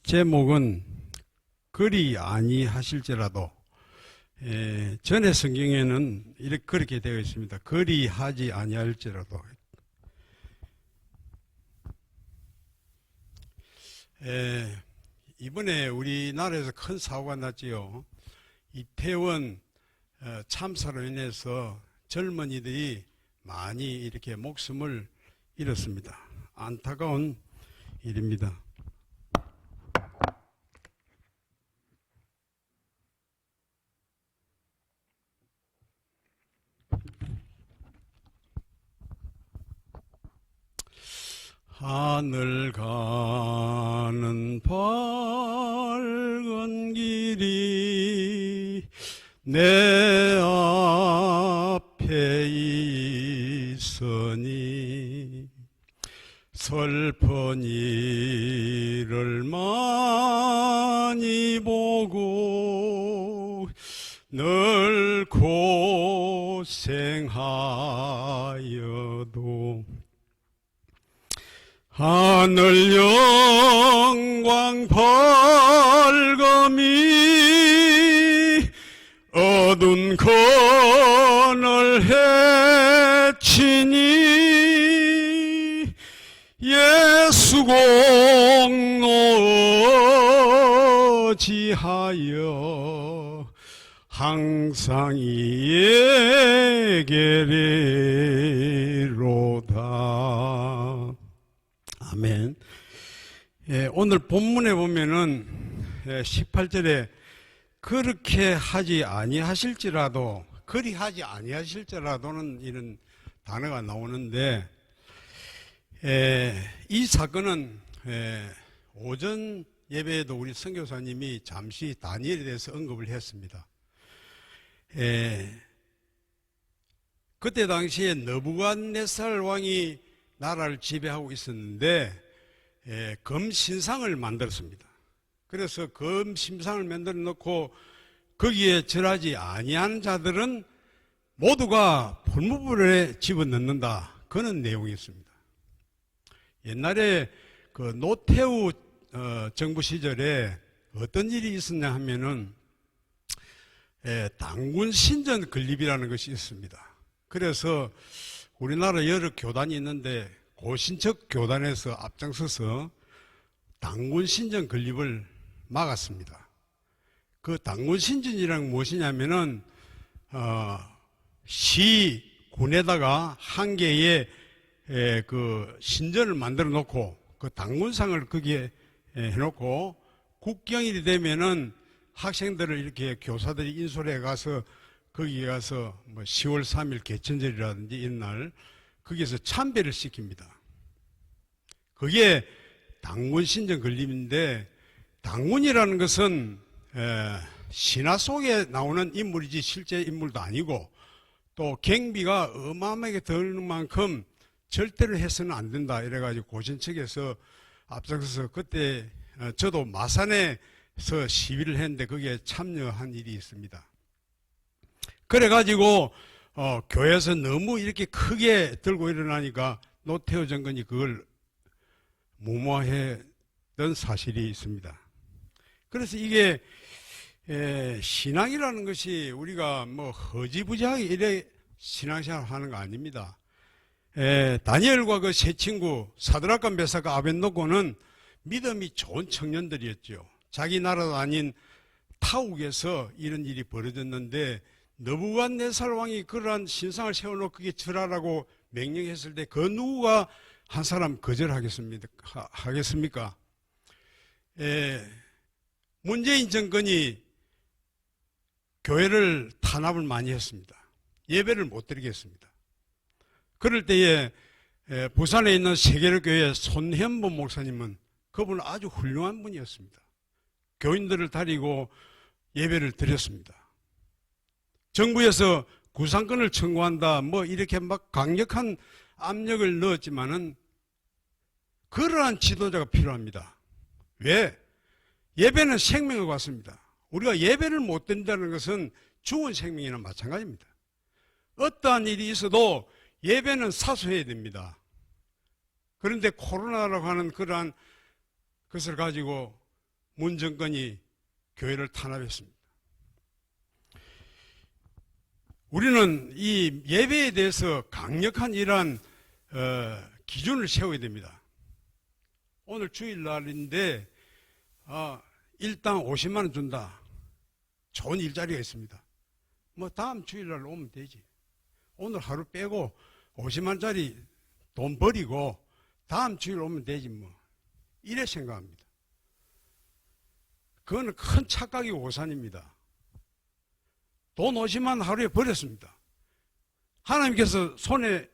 제목은 그리 아니하실지라도. 전에 성경에는 이렇게 그렇게 되어 있습니다. 그리 하지 아니할지라도. 이번에 우리나라에서 큰 사고가 났지요. 이태원 참사로 인해서 젊은이들이 많이 이렇게 목숨을 잃었습니다. 안타까운 일입니다. 하늘 가는 밝은 길이 내 앞에 있으니 슬픈 일을 많이 보고 늘 고생하여도 하늘 영광 밝음이 어두운 그늘 헤치니 예수 공로 지하여 항상 이에게로다. 아멘. 오늘 본문에 보면은 18절에 그렇게 하지 아니하실지라도, 그리 하지 아니하실지라도는 이런 단어가 나오는데, 이 사건은 오전 예배에도 우리 선교사님이 잠시 다니엘에 대해서 언급을 했습니다. 그때 당시에 느부갓네살 왕이 나라를 지배하고 있었는데 금신상을 만들었습니다. 그래서 금신상을 만들어 놓고 거기에 절하지 아니하는 자들은 모두가 불무불에 집어넣는다, 그런 내용이었습니다. 옛날에 그 노태우 정부 시절에 어떤 일이 있었냐 하면은 당군 신전 건립이라는 것이 있습니다. 그래서 우리나라 여러 교단이 있는데 고신척 교단에서 앞장서서 당군 신전 건립을 막았습니다. 그 당군 신전이란 무엇이냐면은 시군에다가 한 개의 그 신전을 만들어 놓고 그 당군상을 거기에 해놓고 국경일이 되면은 학생들을 이렇게 교사들이 인솔해 가서 거기에 가서 뭐 10월 3일 개천절이라든지 이런 날 거기에서 참배를 시킵니다. 그게 당군 신전 건립인데, 당군이라는 것은 신화 속에 나오는 인물이지 실제 인물도 아니고, 또 경비가 어마어마하게 드는 만큼 절대로 해서는 안 된다 이래가지고 고신측에서 앞장서서, 그때 저도 마산에서 시위를 했는데 거기에 참여한 일이 있습니다. 그래가지고 교회에서 너무 이렇게 크게 들고 일어나니까 노태우 정권이 그걸 무모했던 사실이 있습니다. 그래서 이게 신앙이라는 것이 우리가 뭐 허지부지하게 이래 신앙생활 하는 거 아닙니다. 다니엘과 그 세 친구 사드락과 메삭과 아벳노고는 믿음이 좋은 청년들이었죠. 자기 나라도 아닌 타국에서 이런 일이 벌어졌는데, 느부갓네살 왕이 그러한 신상을 세워놓고 그게 절하라고 명령했을 때 그 누구가 한 사람 거절하겠습니까? 문재인 정권이 교회를 탄압을 많이 했습니다. 예배를 못 드리겠습니다. 그럴 때에 부산에 있는 세계로교회 손현보 목사님은, 그분은 아주 훌륭한 분이었습니다. 교인들을 데리고 예배를 드렸습니다. 정부에서 구상권을 청구한다 뭐 이렇게 막 강력한 압력을 넣었지만은 그러한 지도자가 필요합니다. 왜? 예배는 생명을 갖습니다. 우리가 예배를 못 드린다는 것은 죽은 생명이나 마찬가지입니다. 어떠한 일이 있어도 예배는 사수해야 됩니다. 그런데 코로나라고 하는 그러한 것을 가지고 문 정권이 교회를 탄압했습니다. 우리는 이 예배에 대해서 강력한 이러한 기준을 세워야 됩니다. 오늘 주일날인데 일당 50만 원 준다. 좋은 일자리가 있습니다. 뭐 다음 주일날 오면 되지. 오늘 하루 빼고 50만 원짜리 돈 버리고 다음 주일 오면 되지 뭐. 이래 생각합니다. 그거는 큰 착각이고 오산입니다. 돈 50만 원 하루에 버렸습니다. 하나님께서 손에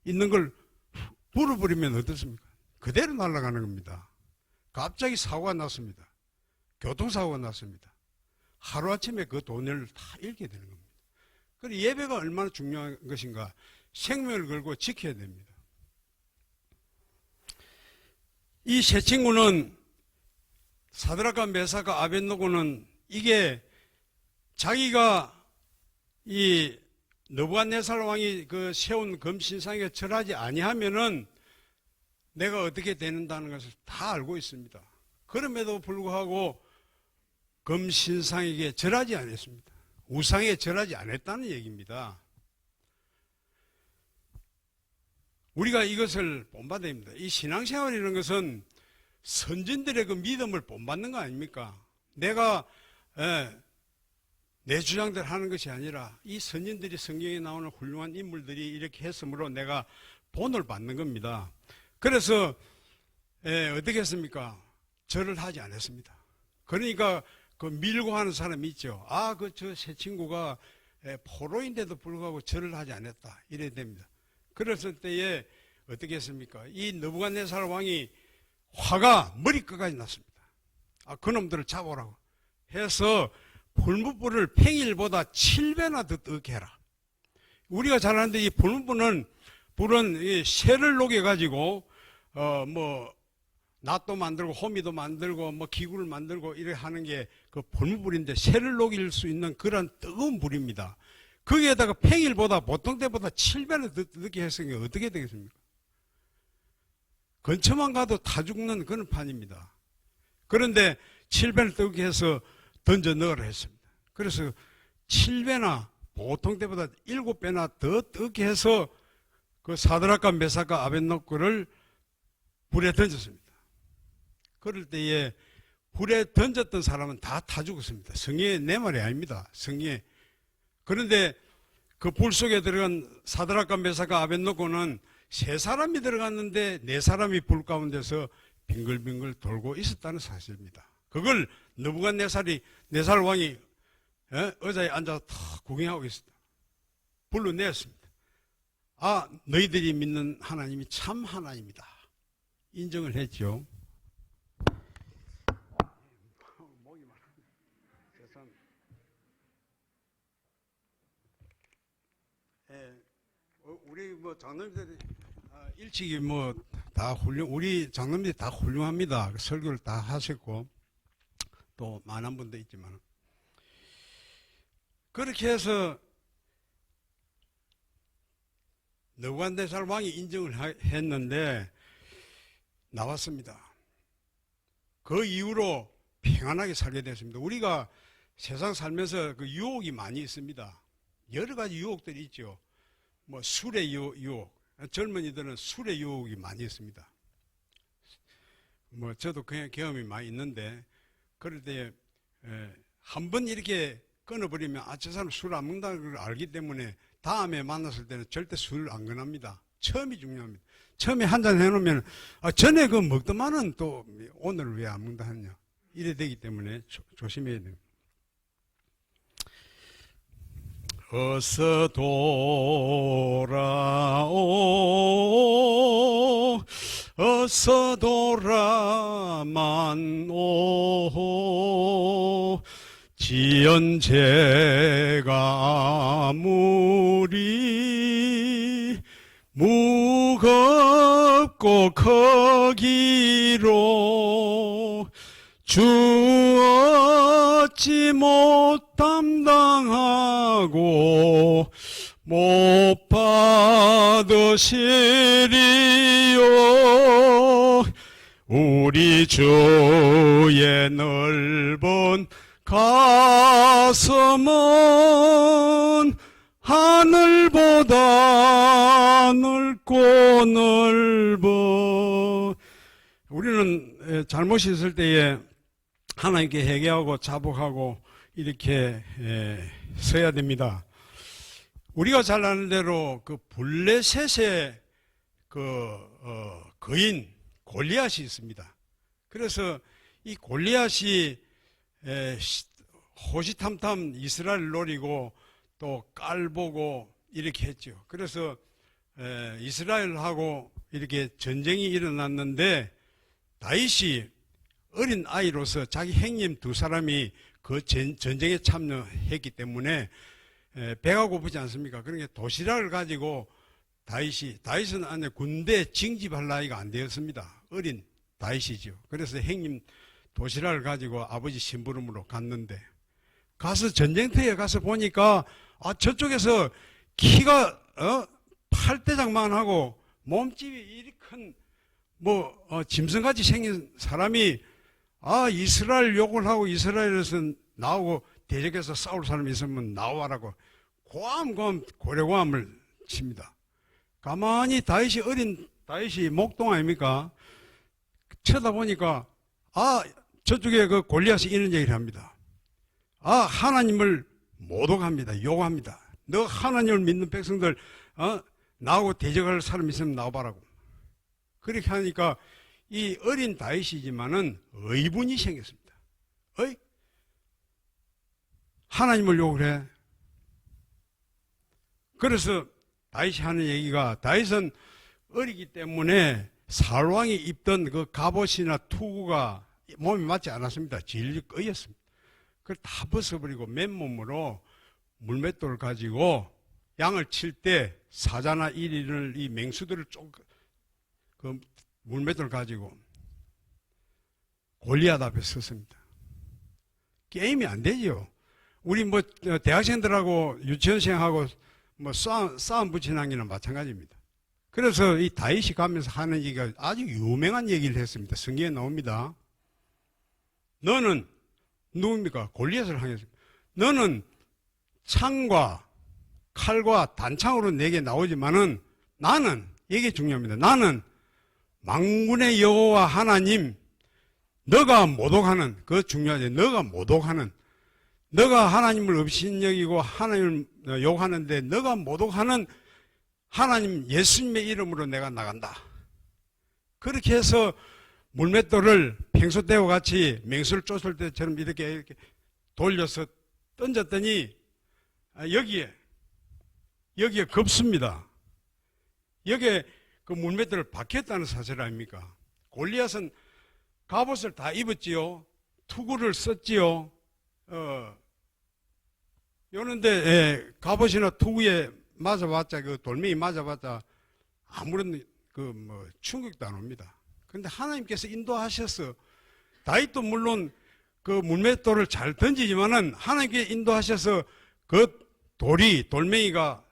있는 걸 불어버리면 어떻습니까? 그대로 날아가는 겁니다. 갑자기 사고가 났습니다. 교통사고가 났습니다. 하루아침에 그 돈을 다 잃게 되는 겁니다. 그래서 예배가 얼마나 중요한 것인가 생명을 걸고 지켜야 됩니다. 이 세 친구는 사드락과 메삭과 아벳노고는 이게 자기가 이 느부갓네살 왕이 그 세운 금신상에 절하지 아니하면은 내가 어떻게 되는다는 것을 다 알고 있습니다. 그럼에도 불구하고 금신상에게 절하지 않았습니다. 우상에 절하지 않았다는 얘기입니다. 우리가 이것을 본받아야 됩니다. 이 신앙생활이라는 것은 선진들의 그 믿음을 본받는 거 아닙니까? 내가 내 주장대로 하는 것이 아니라 이 선진들이 성경에 나오는 훌륭한 인물들이 이렇게 했으므로 내가 본을 받는 겁니다. 그래서 어떻게 했습니까? 절을 하지 않았습니다. 그러니까 그 밀고 하는 사람이 있죠. 저 새 친구가 포로인데도 불구하고 절을 하지 않았다. 이래야 됩니다. 그랬을 때에 어떻게 했습니까? 이 느부갓네살 왕이 화가 머리끝까지 났습니다. 그놈들을 잡아오라고 해서 불무불을 팽일보다 7배나 더 뜨겁게 해라. 우리가 잘 아는데 이 불무불은 이 쇠를 녹여가지고 낫도 만들고 호미도 만들고 기구를 만들고 이렇게 하는 게 그 불무불인데 쇠를 녹일 수 있는 그런 뜨거운 불입니다. 거기에다가 팽일보다 보통 때보다 7배나 더 뜨겁게 했으니까 어떻게 되겠습니까? 근처만 가도 타 죽는 그런 판입니다. 그런데 7배를 뜨겁게 해서 던져 넣으라 했습니다. 그래서 7배나 보통 때보다 7배나 더 뜨겁게 해서 그 사드락과 메삭과 아벳노고를 불에 던졌습니다. 그럴 때에 불에 던졌던 사람은 다 타 죽었습니다. 성경에 내 말이 아닙니다. 성경에. 그런데 그 불 속에 들어간 사드락과 메삭과 아벳노고는 3사람이 들어갔는데 4사람이 불 가운데서 빙글빙글 돌고 있었다는 사실입니다. 그걸 느부갓네살이 4살 왕이 의자에 앉아서 탁 구경하고 있었다. 불러내었습니다. 너희들이 믿는 하나님이 참 하나님이다. 인정을 했죠. 우리 장로님들이 일찍이 다 우리 장로님들이 다 훌륭합니다. 설교를 다 하셨고 또 많은 분도 있지만 그렇게 해서 느부갓네살 왕이 인정을 했는데 나왔습니다. 그 이후로 평안하게 살게 됐습니다. 우리가 세상 살면서 그 유혹이 많이 있습니다. 여러 가지 유혹들이 있죠. 술의 유혹. 젊은이들은 술의 유혹이 많이 있습니다. 저도 그냥 경험이 많이 있는데, 그럴 때, 한 번 이렇게 끊어버리면, 저 사람 술 안 먹는다는 걸 알기 때문에, 다음에 만났을 때는 절대 술을 안 권합니다. 처음이 중요합니다. 처음에 한잔 해놓으면, 전에 그 먹더만은 또, 오늘 왜 안 먹는다 하냐. 이래 되기 때문에 조심해야 됩니다. 어서 돌아오, 어서 돌아만 오. 지연제가 아무리 무겁고 크기로 주 어찌 못 담당하고 못 받으시리요. 우리 주의 늘 가슴은 하늘보다 넓고 넓어. 우리는 잘못이 있을 때에 하나님께 회개하고 자복하고 이렇게 서야 됩니다. 우리가 잘 아는 대로 그 블레셋의 거인 골리앗이 있습니다. 그래서 이 골리앗이 호시탐탐 이스라엘을 노리고 또 깔보고 이렇게 했죠. 그래서 이스라엘하고 이렇게 전쟁이 일어났는데 다윗이 어린 아이로서 자기 형님 두 사람이 그 전쟁에 참여했기 때문에 배가 고프지 않습니까? 그러니까 도시락을 가지고 다윗은 안에 군대 징집할 나이가 안 되었습니다. 어린 다윗이죠. 그래서 형님 도시락을 가지고 아버지 심부름으로 갔는데 가서 전쟁터에 가서 보니까 저쪽에서 키가 팔대장만 하고 몸집이 이리 큰 짐승같이 생긴 사람이 이스라엘 욕을 하고 이스라엘에서 나오고 대적해서 싸울 사람이 있으면 나와라고 고래고함을 칩니다. 가만히 어린 다윗이 목동 아닙니까? 쳐다보니까 저쪽에 그 골리앗이 이런 얘기를 합니다. 하나님을 모독합니다. 욕합니다. 너 하나님을 믿는 백성들 나하고 대적할 사람 있으면 나와봐라고. 그렇게 하니까 이 어린 다윗이지만은 의분이 생겼습니다. 하나님을 욕을 해. 그래서 다윗이 하는 얘기가, 다윗은 어리기 때문에 사울왕이 입던 그 갑옷이나 투구가 몸에 맞지 않았습니다. 질질 꺼였습니다. 그걸 다 벗어버리고 맨몸으로 물맷돌을 가지고 양을 칠 때 사자나 이리를 이 맹수들을 그 물맷돌을 가지고 골리앗 앞에 섰습니다. 게임이 안 되죠. 우리 대학생들하고 유치원생하고 싸움 붙이는 게는 마찬가지입니다. 그래서 이 다윗이 가면서 하는 얘기가 아주 유명한 얘기를 했습니다. 성경에 나옵니다. 너는 누굽니까? 골리앗을 향했습니다. 너는 창과 칼과 단창으로 내게 나오지만은 나는, 이게 중요합니다. 나는 만군의 여호와 하나님, 너가 모독하는, 그거 중요하지. 너가 하나님을 업신여기고 하나님을 욕하는데 너가 모독하는 하나님 예수님의 이름으로 내가 나간다. 그렇게 해서 물맷돌을 팽소대와 같이 맹수를 쫓을 때처럼 이렇게 돌려서 던졌더니 여기에 겁습니다. 여기에 그 물맷돌을 박혔다는 사실 아닙니까? 골리앗은 갑옷을 다 입었지요. 투구를 썼지요. 요런데 갑옷이나 투구에 맞아봤자, 그 돌멩이 맞아봤자 아무런 충격도 안 옵니다. 그런데 하나님께서 인도하셔서 다윗도 물론 그 물맷돌을 잘 던지지만은 하나님께 인도하셔서 그 돌멩이가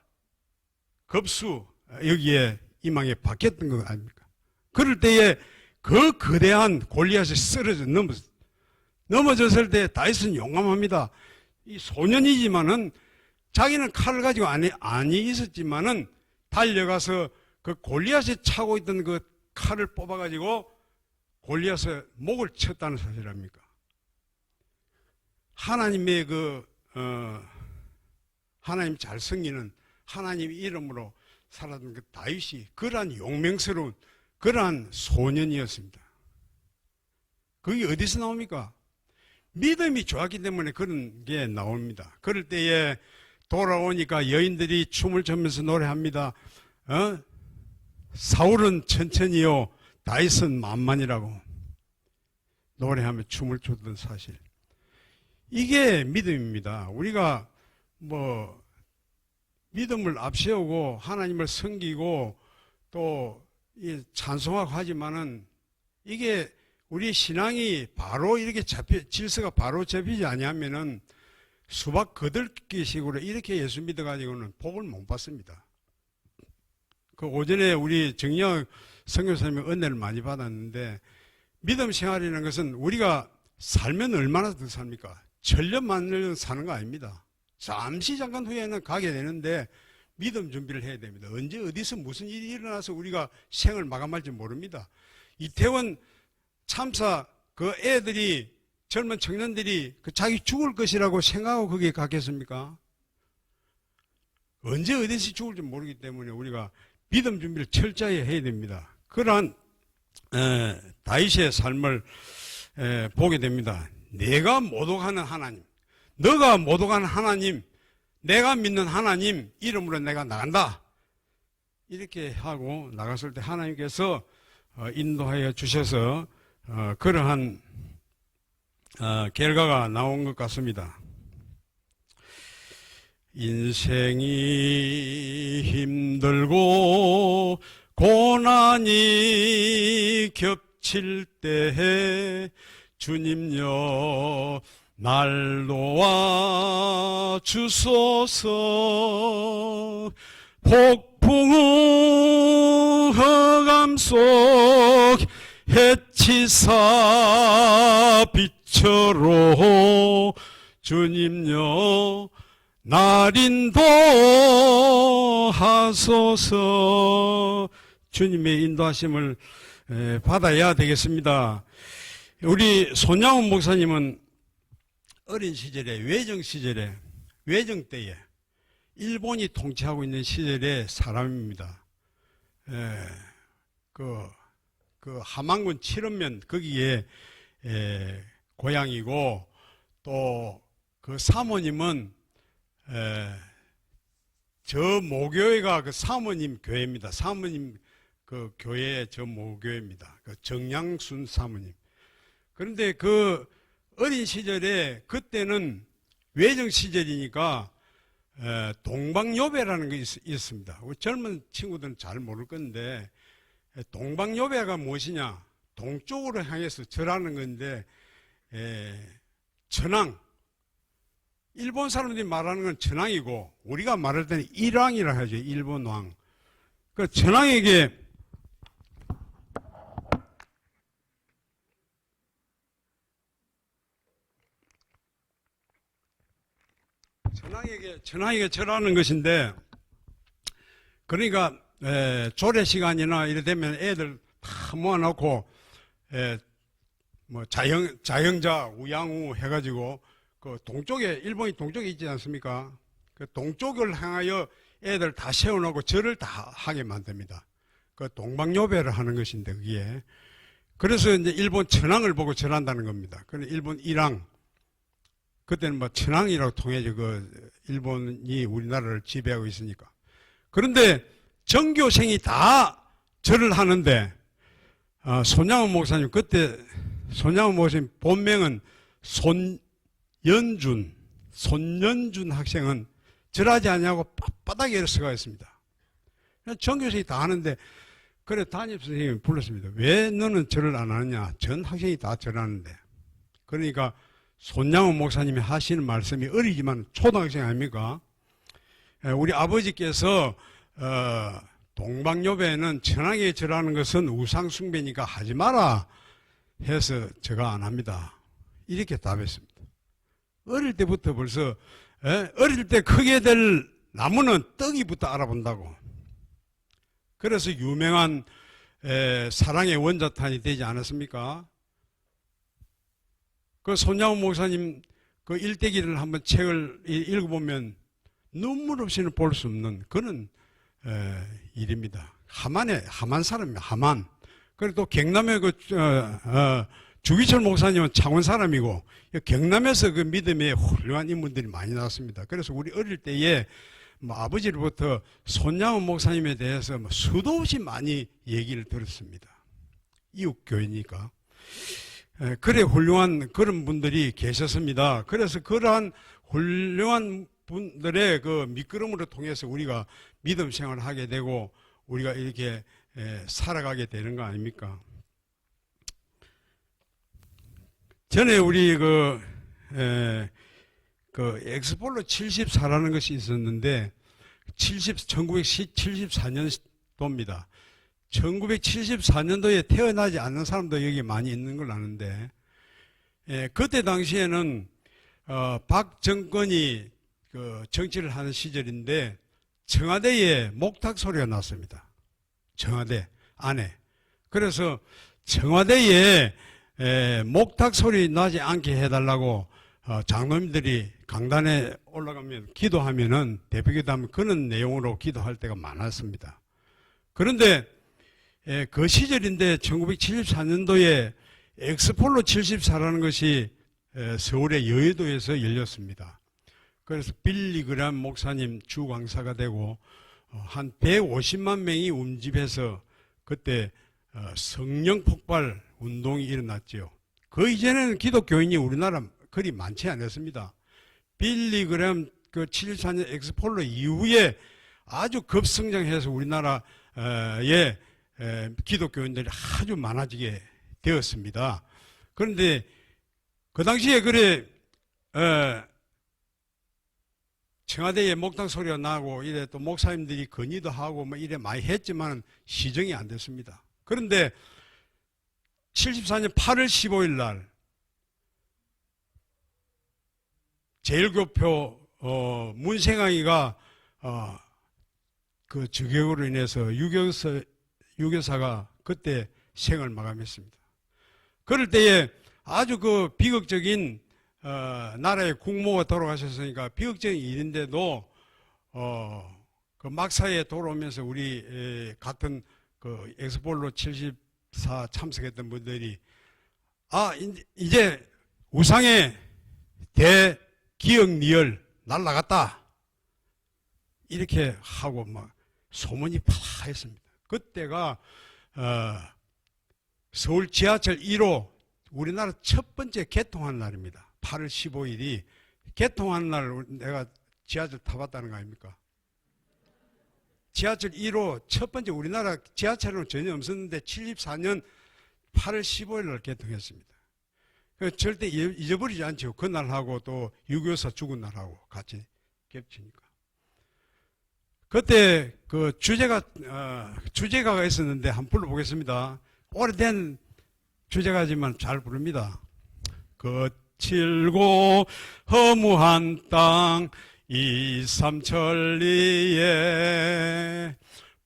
급수 여기에 이망에 박혔던 거 아닙니까? 그럴 때에 그 거대한 골리앗이 쓰러져 넘어졌을 때 다윗은 용감합니다. 이 소년이지만은 자기는 칼을 가지고 안이 있었지만은 달려가서 그 골리앗이 차고 있던 그 칼을 뽑아가지고 골리앗의 목을 쳤다는 사실 아닙니까? 하나님의 하나님 잘 섬기는 하나님 이름으로 살았던 그 다윗이 그러한 용맹스러운 그러한 소년이었습니다. 그게 어디서 나옵니까? 믿음이 좋았기 때문에 그런 게 나옵니다. 그럴 때에 돌아오니까 여인들이 춤을 추면서 노래합니다. 사울은 천천히요, 다윗은 만만이라고 노래하며 춤을 추던 사실. 이게 믿음입니다. 우리가 믿음을 앞세우고 하나님을 섬기고 또 찬송하고 하지만은 이게 우리 신앙이 바로 이렇게 질서가 바로 잡히지 아니하면은 수박 거들기식으로 이렇게 예수 믿어가지고는 복을 못 받습니다. 그 오전에 우리 정영 선교사님의 은혜를 많이 받았는데 믿음 생활이라는 것은 우리가 살면 얼마나 더 삽니까? 천년만년 사는 거 아닙니다. 잠시 잠깐 후에는 가게 되는데 믿음 준비를 해야 됩니다. 언제 어디서 무슨 일이 일어나서 우리가 생을 마감할지 모릅니다. 이태원 참사 그 애들이 젊은 청년들이 그 자기 죽을 것이라고 생각하고 거기에 갔겠습니까? 언제 어디서 죽을지 모르기 때문에 우리가 믿음 준비를 철저히 해야 됩니다. 그러한 다윗의 삶을 보게 됩니다. 내가 모독하는 하나님, 너가 모독하는 하나님, 내가 믿는 하나님 이름으로 내가 나간다. 이렇게 하고 나갔을 때 하나님께서 인도하여 주셔서 그러한 결과가 나온 것 같습니다. 인생이 힘들고 고난이 겹칠 때에 주님여 날 도와 주소서. 폭풍 흑암 속 해치사 빛으로 주님여 날 인도하소서. 주님의 인도하심을 받아야 되겠습니다. 우리 손양훈 목사님은 어린 시절에 외정 때에 일본이 통치하고 있는 시절의 사람입니다. 그 함안군 칠원면 거기에 고향이고, 또 그 사모님은 저 모교회가 그 사모님 교회입니다. 사모님 그 교회의 저 모교회입니다. 그 정양순 사모님. 그런데 그 어린 시절에 그때는 외정 시절이니까 동방요배라는 게 있습니다. 우리 젊은 친구들은 잘 모를 건데, 동방요배가 무엇이냐? 동쪽으로 향해서 절하는 건데, 천왕. 일본 사람들이 말하는 건 천왕이고, 우리가 말할 때는 일왕이라 하죠. 일본 왕. 그 천왕에게 천왕에게 절하는 것인데, 그러니까 조례 시간이나 이래 되면 애들 다 모아놓고 뭐 자영자 우양우 해가지고 그 동쪽에, 일본이 동쪽에 있지 않습니까? 그 동쪽을 향하여 애들 다 세워놓고 절을 다 하게 만듭니다. 그 동방요배를 하는 것인데, 그게 그래서 이제 일본 천왕을 보고 절한다는 겁니다. 그런데 일본 일왕, 그때는 뭐 천왕이라고 통해져, 그 일본이 우리나라를 지배하고 있으니까. 그런데 정교생이 다 절을 하는데, 손양훈 목사님, 그때 손양훈 목사님 본명은 손연준 학생은 절하지 않냐고 빳빳하게 서가 있습니다. 정교생이 다 하는데, 그래 담임선생님이 불렀습니다. 왜 너는 절을 안 하느냐? 전 학생이 다 절하는데. 그러니까 손양훈 목사님이 하시는 말씀이 어리지만 초등학생 아닙니까? 우리 아버지께서 동방요배는 천왕에 절하는 것은 우상숭배니까 하지 마라 해서 제가 안 합니다. 이렇게 답했습니다. 어릴 때부터 벌써 어릴 때 크게 될 나무는 떡이부터 알아본다고. 그래서 유명한 사랑의 원자탄이 되지 않았습니까? 그 손양훈 목사님 그 일대기를 한번 책을 읽어보면 눈물 없이는 볼 수 없는 그런 일입니다. 하만 사람이에요. 하만. 그리고 또 경남의 주기철 목사님은 창원 사람이고, 경남에서 그 믿음의 훌륭한 인물들이 많이 나왔습니다. 그래서 우리 어릴 때에 뭐 아버지로부터 손양훈 목사님에 대해서 뭐 수도 없이 많이 얘기를 들었습니다. 이웃교회니까. 그래 훌륭한 그런 분들이 계셨습니다. 그래서 그러한 훌륭한 분들의 그 밑거름으로 통해서 우리가 믿음 생활을 하게 되고 우리가 이렇게 살아가게 되는 거 아닙니까? 전에 우리 그 엑스폴로 74라는 것이 있었는데 1974년도입니다. 1974년도에 태어나지 않는 사람도 여기 많이 있는 걸 아는데, 그때 당시에는 박 정권이 그 정치를 하는 시절인데 청와대에 목탁 소리가 났습니다. 청와대 안에. 그래서 청와대에 목탁 소리 나지 않게 해달라고 장로님들이 강단에 올라가면 기도하면은 대표기도하면 그런 내용으로 기도할 때가 많았습니다. 그런데 그 시절인데 1974년도에 엑스폴로 74라는 것이 서울의 여의도에서 열렸습니다. 그래서 빌리 그램 목사님 주 강사가 되고 한 150만 명이 움집해서 그때 성령 폭발 운동이 일어났죠. 그 이전에는 기독교인이 우리나라 그리 많지 않았습니다. 빌리 그램 그 74년 엑스폴로 이후에 아주 급성장해서 우리나라에 기독교인들이 아주 많아지게 되었습니다. 그런데 그 당시에 그래 청와대에 목탁 소리가 나고 이래 또 목사님들이 건의도 하고 뭐 이래 많이 했지만 시정이 안 됐습니다. 그런데 74년 8월 15일 날 제1교표 문생왕이가 그 저격으로 인해서 유교사가 그때 생을 마감했습니다. 그럴 때에 아주 그 비극적인 나라의 국모가 돌아가셨으니까 비극적인 일인데도 그 막사에 돌아오면서 우리 같은 그 엑스폴로 74 참석했던 분들이 이제 우상의 대기억리을 날라갔다 이렇게 하고 막 소문이 파했습니다. 그때가 서울 지하철 1호 우리나라 첫 번째 개통한 날입니다. 8월 15일이 개통한 날 내가 지하철 타봤다는 거 아닙니까? 지하철 1호 첫 번째 우리나라 지하철은 전혀 없었는데 74년 8월 15일 날 개통했습니다. 절대 잊어버리지 않죠. 그날하고 또 유교사 죽은 날하고 같이 겹치니까. 그때 그 주제가가 있었는데 한번 불러보겠습니다. 오래된 주제가지만 잘 부릅니다. 거칠고 허무한 땅 이삼천리에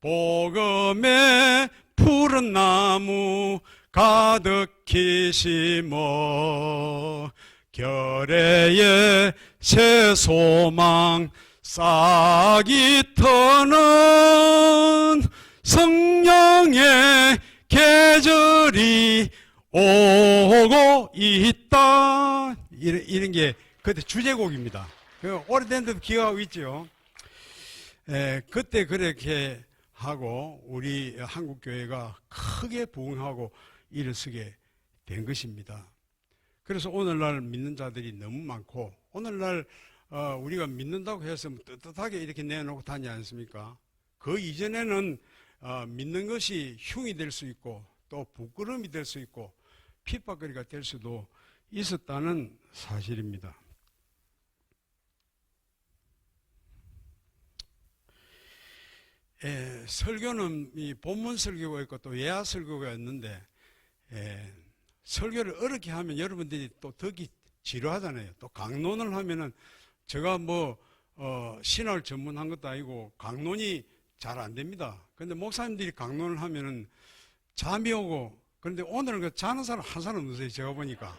복음의 푸른 나무 가득히 심어 결의의 새 소망 싹이 트는 성령의 계절이 오고 있다. 이런 게 그때 주제곡입니다. 오래된 데도 기억하고 있죠. 그때 그렇게 하고 우리 한국교회가 크게 부흥하고 일어서게 된 것입니다. 그래서 오늘날 믿는 자들이 너무 많고 오늘날 우리가 믿는다고 해서 떳떳하게 이렇게 내놓고 다니지 않습니까? 그 이전에는 믿는 것이 흉이 될 수 있고 또 부끄러움이 될 수 있고 핍박거리가 될 수도 있었다는 사실입니다. 설교는 이 본문 설교가 있고 또 예화 설교가 있는데 설교를 어렵게 하면 여러분들이 또 듣기 지루하잖아요. 또 강론을 하면은 제가 뭐 신학을 전문한 것도 아니고 강론이 잘 안 됩니다. 그런데 목사님들이 강론을 하면은 잠이 오고 그런데 오늘은 그 자는 사람 한 사람 없어요. 제가 보니까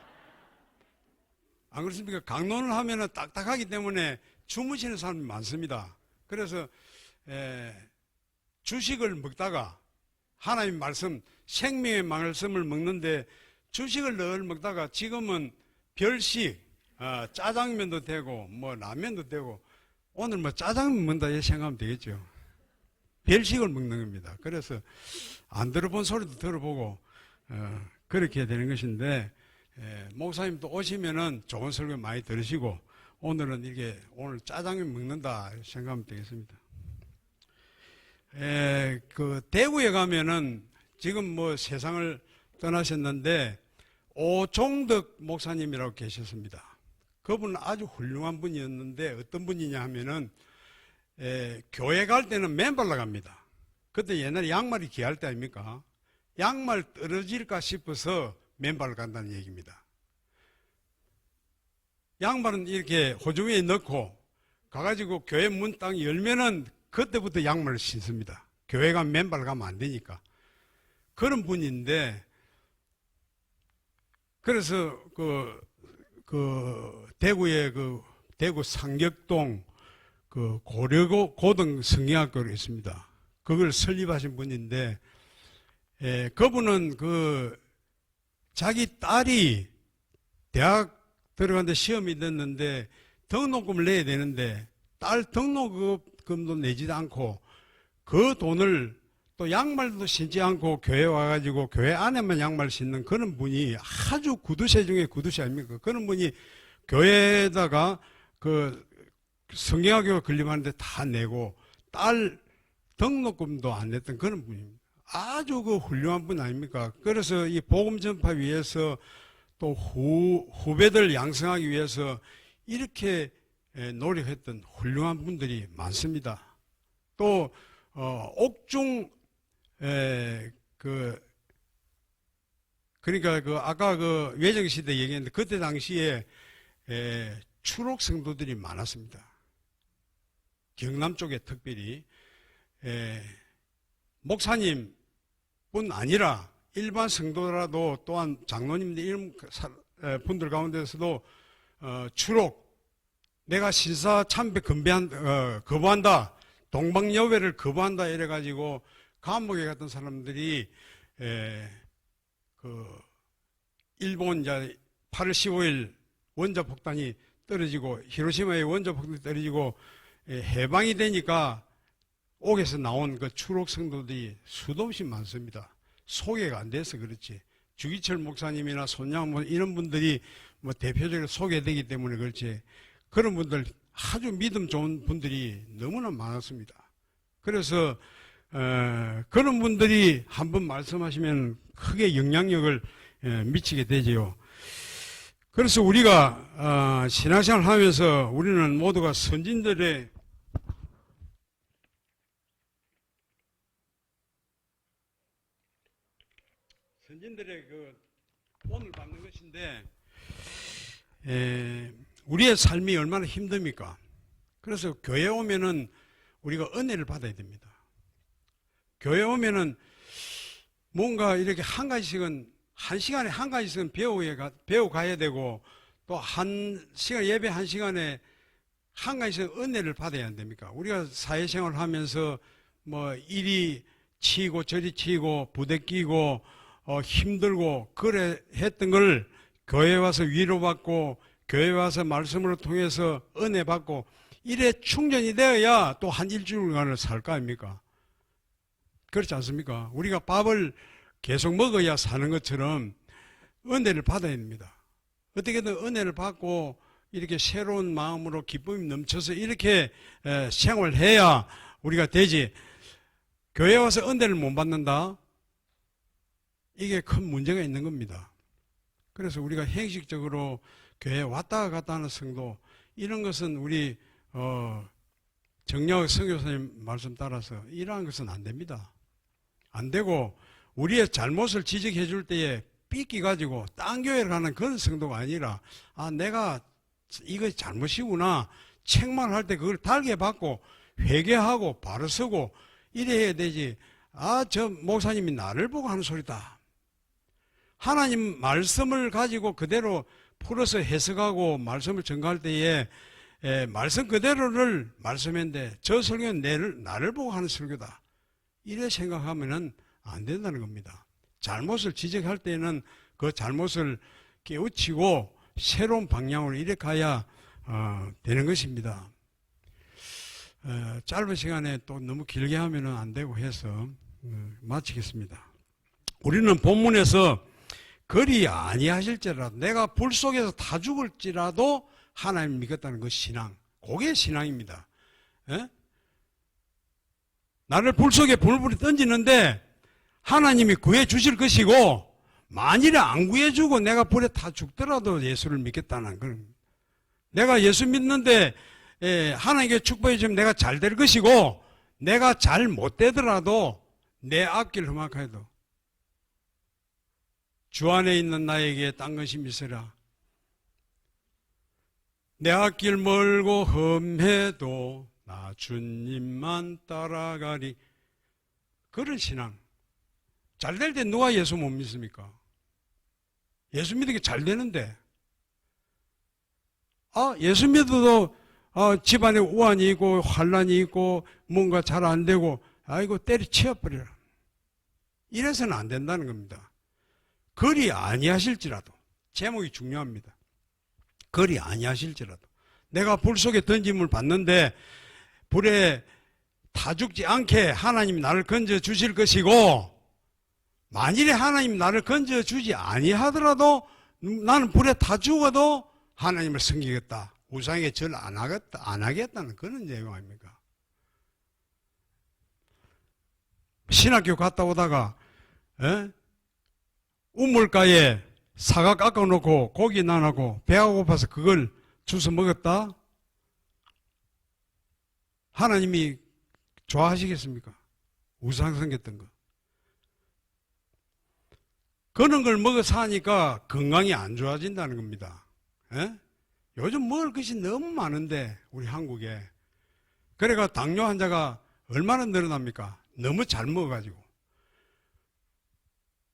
안 그렇습니까? 강론을 하면은 딱딱하기 때문에 주무시는 사람이 많습니다. 그래서 주식을 먹다가 하나님 말씀 생명의 말씀을 먹는데 주식을 늘 먹다가 지금은 별식 짜장면도 되고 뭐 라면도 되고 오늘 뭐 짜장면 먹는다 이렇게 생각하면 되겠죠. 별식을 먹는 겁니다. 그래서 안 들어본 소리도 들어보고 그렇게 되는 것인데 목사님도 오시면은 좋은 설교 많이 들으시고 오늘은 이게 오늘 짜장면 먹는다 생각하면 되겠습니다. 그 대구에 가면은 지금 뭐 세상을 떠나셨는데 오종덕 목사님이라고 계셨습니다. 그분은 아주 훌륭한 분이었는데 어떤 분이냐 하면은 교회 갈 때는 맨발로 갑니다. 그때 옛날에 양말이 귀할 때 아닙니까? 양말 떨어질까 싶어서 맨발로 간다는 얘기입니다. 양말은 이렇게 호주머니에 넣고 가가지고 교회 문 딱 열면은 그때부터 양말을 신습니다. 교회가 맨발 가면 안 되니까. 그런 분인데, 그래서 대구의 대구 상격동 고려고 성경학교가 있습니다. 그걸 설립하신 분인데, 그분은 자기 딸이 대학 들어갔는데 시험이 됐는데 등록금을 내야 되는데 딸 등록금도 내지도 않고 그 돈을 또 양말도 신지 않고 교회 와가지고 교회 안에만 양말 신는 그런 분이 아주 구두쇠 중에 구두쇠 아닙니까? 그런 분이 교회에다가 성경학교 건립하는데 다 내고 딸 등록금도 안 냈던 그런 분입니다. 아주 훌륭한 분 아닙니까? 그래서 이 복음 전파 위해서 또 후배들 양성하기 위해서 이렇게 노력했던 훌륭한 분들이 많습니다. 또 옥중 그러니까 아까 외정시대 얘기했는데 그때 당시에 추록 성도들이 많았습니다. 경남 쪽에 특별히 목사님 뿐 아니라 일반 성도라도 또한 장로님들 이런 분들 가운데서도 추록 내가 신사 참배 거부한다, 동방여배를 거부한다 이래가지고 감옥에 갔던 사람들이 일본 이제 8월 15일 원자폭탄이 떨어지고 히로시마의 원자폭탄이 떨어지고 해방이 되니까 옥에서 나온 추록 성도들이 수도 없이 많습니다. 소개가 안 돼서 그렇지. 주기철 목사님이나 손양 이런 분들이 대표적으로 소개되기 때문에 그렇지. 그런 분들 아주 믿음 좋은 분들이 너무나 많았습니다. 그래서 그런 분들이 한번 말씀하시면 크게 영향력을 미치게 되지요. 그래서 우리가 신앙생활을 하면서 우리는 모두가 선진들의 본을 받는 것인데 우리의 삶이 얼마나 힘듭니까? 그래서 교회 오면은 우리가 은혜를 받아야 됩니다. 교회 오면은 뭔가 이렇게 한 시간에 한 가지씩은 배워 가야 되고 또 한 시간 예배 한 시간에 한 가지씩 은혜를 받아야 안 됩니까? 우리가 사회생활 하면서 이리 치고 저리 치고 부대끼고 힘들고 그래 했던 걸 교회 와서 위로받고 교회 와서 말씀으로 통해서 은혜 받고 이래 충전이 되어야 또 한 일주일간을 살 거 아닙니까? 그렇지 않습니까? 우리가 밥을 계속 먹어야 사는 것처럼 은혜를 받아야 됩니다. 어떻게든 은혜를 받고 이렇게 새로운 마음으로 기쁨이 넘쳐서 이렇게 생활해야 우리가 되지. 교회 와서 은혜를 못 받는다? 이게 큰 문제가 있는 겁니다. 그래서 우리가 형식적으로 교회에 왔다 갔다 하는 성도, 이런 것은 우리 정략 선교사님 말씀 따라서 이러한 것은 안 됩니다. 안 되고 우리의 잘못을 지적해 줄 때에 삐끼 가지고 딴 교회를 가는 그런 성도가 아니라 내가 이거 잘못이구나 책만 할 때 그걸 달게 받고 회개하고 바로 서고 이래야 되지. 저 목사님이 나를 보고 하는 소리다. 하나님 말씀을 가지고 그대로 풀어서 해석하고 말씀을 전가할 때에 말씀 그대로를 말씀했는데 저 설교는 나를 보고 하는 설교다. 이래 생각하면은 안 된다는 겁니다. 잘못을 지적할 때는 그 잘못을 깨우치고 새로운 방향으로 이래 가야 되는 것입니다. 짧은 시간에 또 너무 길게 하면은 안 되고 해서 마치겠습니다. 우리는 본문에서 그리 아니하실지라도 내가 불 속에서 다 죽을지라도 하나님 믿겠다는 그 신앙, 그게 신앙입니다. 나를 불 속에 불불이 던지는데 하나님이 구해 주실 것이고 만일에 안 구해 주고 내가 불에 다 죽더라도 예수를 믿겠다는 건 내가 예수 믿는데 하나님께 축복해 주면 내가 잘 될 것이고 내가 잘 못 되더라도 내 앞길 험악해도 주 안에 있는 나에게 딴 것이 미세라. 내 앞길 멀고 험해도 나 주님만 따라가리. 그런 신앙. 잘 될 때 누가 예수 못 믿습니까? 예수 믿는 게 잘 되는데. 예수 믿어도 집안에 우환이 있고 환란이 있고 뭔가 잘 안 되고 아이고 때려치워버려라. 이래서는 안 된다는 겁니다. 그리 아니하실지라도, 제목이 중요합니다. 그리 아니하실지라도 내가 불 속에 던짐을 받는데 불에 타 죽지 않게 하나님이 나를 건져 주실 것이고, 만일에 하나님이 나를 건져 주지 아니하더라도 나는 불에 타 죽어도 하나님을 섬기겠다, 우상에게 절 안 하겠다는 그런 내용 아닙니까? 신학교 갔다 오다가 우물가에 사과 깎아놓고 고기 나눠고 배가 고파서 그걸 주워 먹었다? 하나님이 좋아하시겠습니까? 우상 섬겼던 거. 그런 걸 먹어 사니까 건강이 안 좋아진다는 겁니다. 요즘 먹을 것이 너무 많은데 우리 한국에. 그래가 당뇨 환자가 얼마나 늘어납니까? 너무 잘 먹어가지고.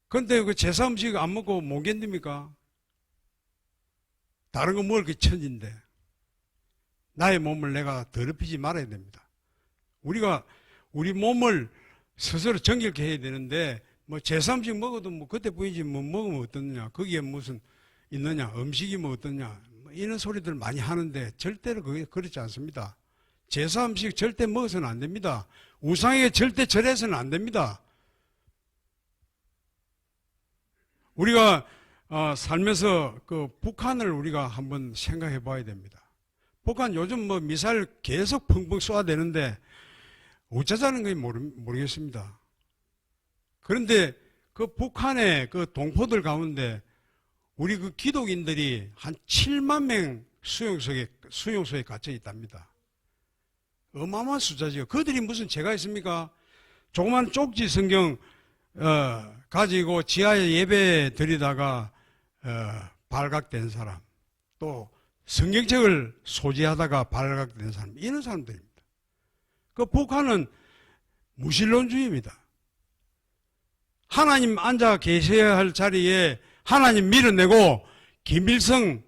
그런데 그 제사 음식 안 먹고 못 견딥니까? 다른 거 먹을 게 천진데. 나의 몸을 내가 더럽히지 말아야 됩니다. 우리가 우리 몸을 스스로 정결케 해야 되는데, 뭐 제사 음식 먹어도 뭐 그때 보이지 뭐 먹으면 어떠냐, 거기에 무슨 있느냐, 음식이 뭐 어떠냐, 뭐 이런 소리들 많이 하는데 절대로 그게 그렇지 않습니다. 제사 음식 절대 먹어서는 안 됩니다. 우상에게 절대 절해서는 안 됩니다. 우리가 살면서 그 북한을 우리가 한번 생각해 봐야 됩니다. 북한 요즘 뭐 미사일 계속 펑펑 쏘아대는데 어쩌자는 건지 모르겠습니다. 그런데 그 북한의 그 동포들 가운데 우리 그 기독인들이 한 7만 명 수용소에 갇혀 있답니다. 어마어마한 숫자지요. 그들이 무슨 죄가 있습니까? 조그만 쪽지 성경 가지고 지하에 예배 드리다가 발각된 사람, 또 성경책을 소지하다가 발각된 사람, 이런 사람들입니다. 그 북한은 무신론주의입니다. 하나님 앉아 계셔야 할 자리에 하나님 밀어내고 김일성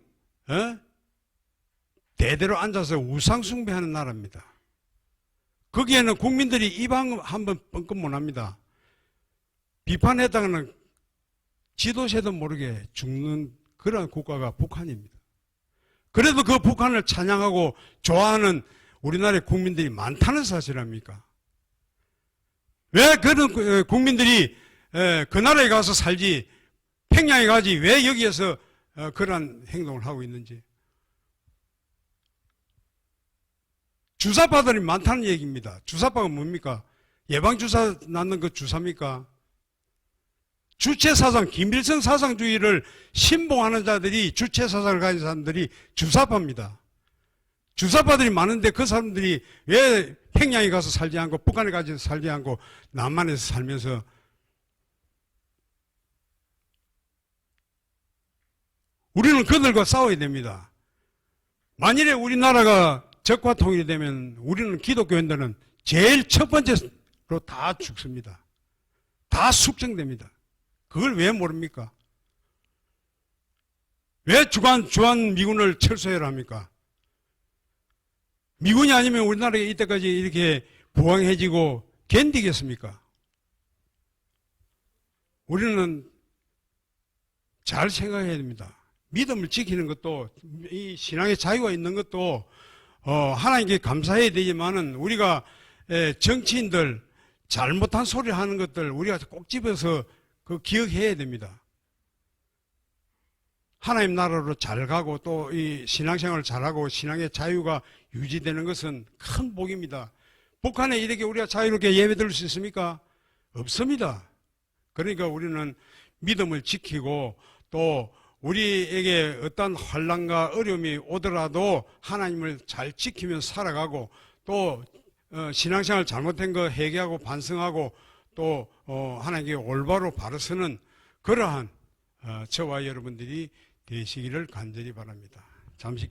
대대로 앉아서 우상 숭배하는 나라입니다. 거기에는 국민들이 입 한번 뻥끗 못합니다. 비판했다가는 지도새도 모르게 죽는 그런 국가가 북한입니다. 그래도 그 북한을 찬양하고 좋아하는 우리나라의 국민들이 많다는 사실 아닙니까? 왜 그런 국민들이 그 나라에 가서 살지, 평양에 가지 왜 여기에서 그런 행동을 하고 있는지. 주사파들이 많다는 얘기입니다. 주사파가 뭡니까? 예방주사 낳는 그 주사입니까? 주체사상, 김일성 사상주의를 신봉하는 자들이, 주체사상을 가진 사람들이 주사파입니다. 주사파들이 많은데 그 사람들이 왜 평양에 가서 살지 않고 북한에 가서 살지 않고 남한에서 살면서 우리는 그들과 싸워야 됩니다. 만일에 우리나라가 적화 통일이 되면 우리는 기독교인들은 제일 첫 번째로 다 죽습니다. 다 숙청됩니다. 그걸 왜 모릅니까? 왜 주한 미군을 철수해야 합니까? 미군이 아니면 우리나라가 이때까지 이렇게 부강해지고 견디겠습니까? 우리는 잘 생각해야 됩니다. 믿음을 지키는 것도, 이 신앙의 자유가 있는 것도 하나님께 감사해야 되지만은 우리가 정치인들 잘못한 소리 하는 것들 우리가 꼭 집어서 그 기억해야 됩니다. 하나님 나라로 잘 가고 또 이 신앙생활을 잘하고 신앙의 자유가 유지되는 것은 큰 복입니다. 북한에 이렇게 우리가 자유롭게 예배드릴 수 있습니까? 없습니다. 그러니까 우리는 믿음을 지키고 또 우리에게 어떤 환난과 어려움이 오더라도 하나님을 잘 지키며 살아가고 또 신앙생활 잘못된 거 회개하고 반성하고 또 하나님께 올바로 바로 서는 그러한 저와 여러분들이 되시기를 간절히 바랍니다. 잠시